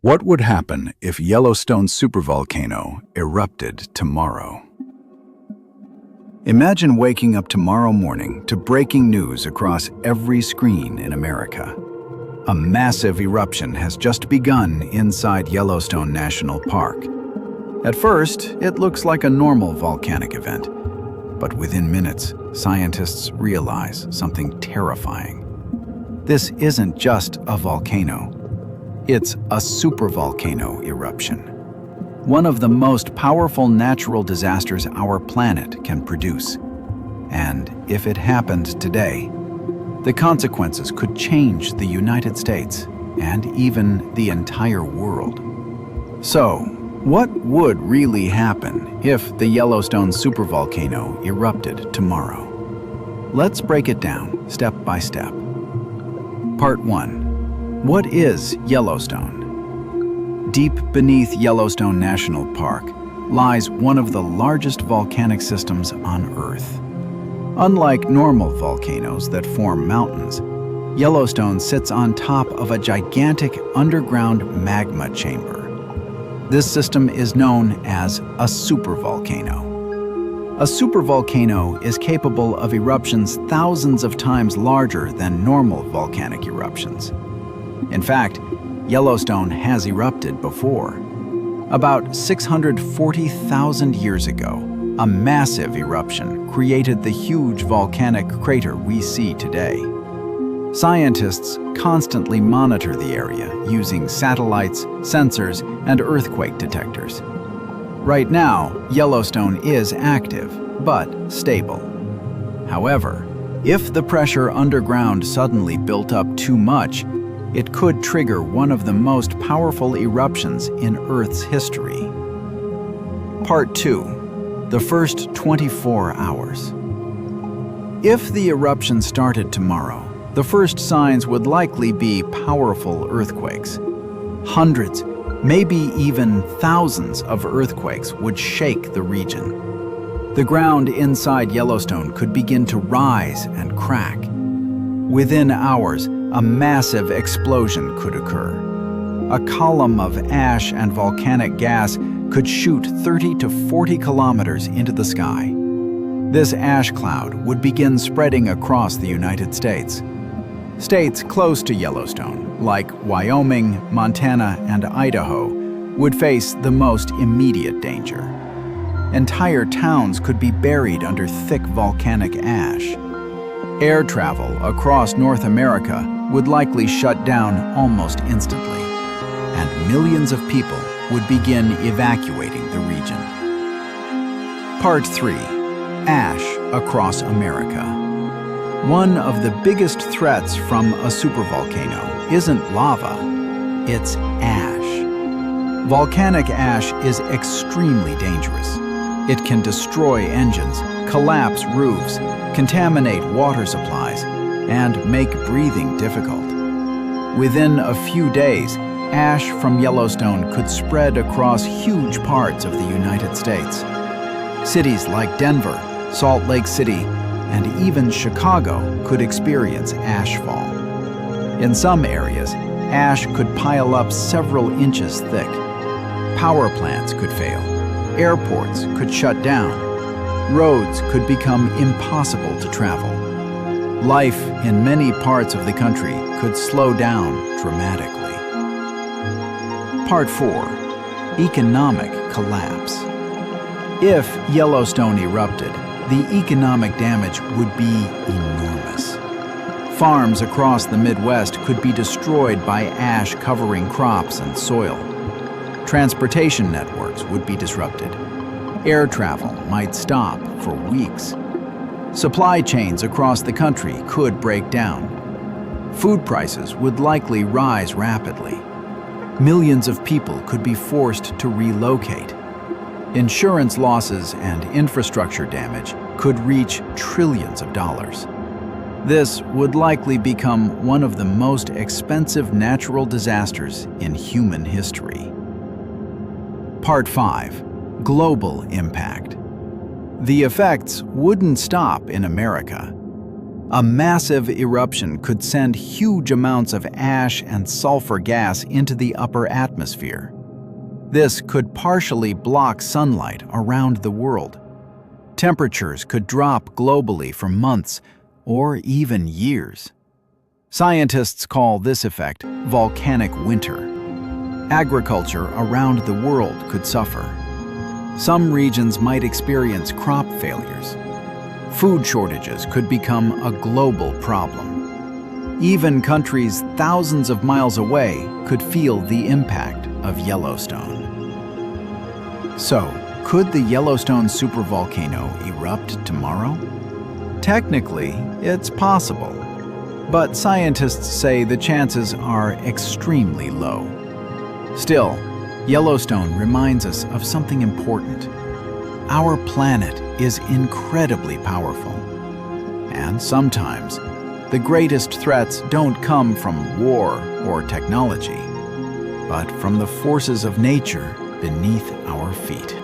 What would happen if Yellowstone supervolcano erupted tomorrow? Imagine waking up tomorrow morning to breaking news across every screen in America. A massive eruption has just begun inside Yellowstone National Park. At first, it looks like a normal volcanic event, but within minutes, scientists realize something terrifying. This isn't just a volcano. It's a supervolcano eruption, one of the most powerful natural disasters our planet can produce. And if it happened today, the consequences could change the United States and even the entire world. So, what would really happen if the Yellowstone supervolcano erupted tomorrow? Let's break it down step by step. Part 1. What is Yellowstone? Deep beneath Yellowstone National Park lies one of the largest volcanic systems on Earth. Unlike normal volcanoes that form mountains, Yellowstone sits on top of a gigantic underground magma chamber. This system is known as a supervolcano. A supervolcano is capable of eruptions thousands of times larger than normal volcanic eruptions. In fact, Yellowstone has erupted before. About 640,000 years ago, a massive eruption created the huge volcanic crater we see today. Scientists constantly monitor the area using satellites, sensors, and earthquake detectors. Right now, Yellowstone is active, but stable. However, if the pressure underground suddenly built up too much, it could trigger one of the most powerful eruptions in Earth's history. Part 2. The first 24 hours. If the eruption started tomorrow, the first signs would likely be powerful earthquakes. Hundreds, maybe even thousands of earthquakes would shake the region. The ground inside Yellowstone could begin to rise and crack. Within hours, a massive explosion could occur. A column of ash and volcanic gas could shoot 30 to 40 kilometers into the sky. This ash cloud would begin spreading across the United States. States close to Yellowstone, like Wyoming, Montana, and Idaho, would face the most immediate danger. Entire towns could be buried under thick volcanic ash. Air travel across North America would likely shut down almost instantly, and millions of people would begin evacuating the region. Part 3. Ash across America. One of the biggest threats from a supervolcano isn't lava, it's ash. Volcanic ash is extremely dangerous. It can destroy engines, collapse roofs, contaminate water supplies, and make breathing difficult. Within a few days, ash from Yellowstone could spread across huge parts of the United States. Cities like Denver, Salt Lake City, and even Chicago could experience ashfall. In some areas, ash could pile up several inches thick. Power plants could fail. Airports could shut down. Roads could become impossible to travel. Life in many parts of the country could slow down dramatically. Part 4. Economic collapse. If Yellowstone erupted, the economic damage would be enormous. Farms across the Midwest could be destroyed by ash covering crops and soil. Transportation networks would be disrupted. Air travel might stop for weeks. Supply chains across the country could break down. Food prices would likely rise rapidly. Millions of people could be forced to relocate. Insurance losses and infrastructure damage could reach trillions of dollars. This would likely become one of the most expensive natural disasters in human history. Part 5. Global impact. The effects wouldn't stop in America. A massive eruption could send huge amounts of ash and sulfur gas into the upper atmosphere. This could partially block sunlight around the world. Temperatures could drop globally for months or even years. Scientists call this effect volcanic winter. Agriculture around the world could suffer. Some regions might experience crop failures. Food shortages could become a global problem. Even countries thousands of miles away could feel the impact of Yellowstone. So, could the Yellowstone supervolcano erupt tomorrow? Technically, it's possible, but scientists say the chances are extremely low. Still, Yellowstone reminds us of something important. Our planet is incredibly powerful. And sometimes, the greatest threats don't come from war or technology, but from the forces of nature beneath our feet.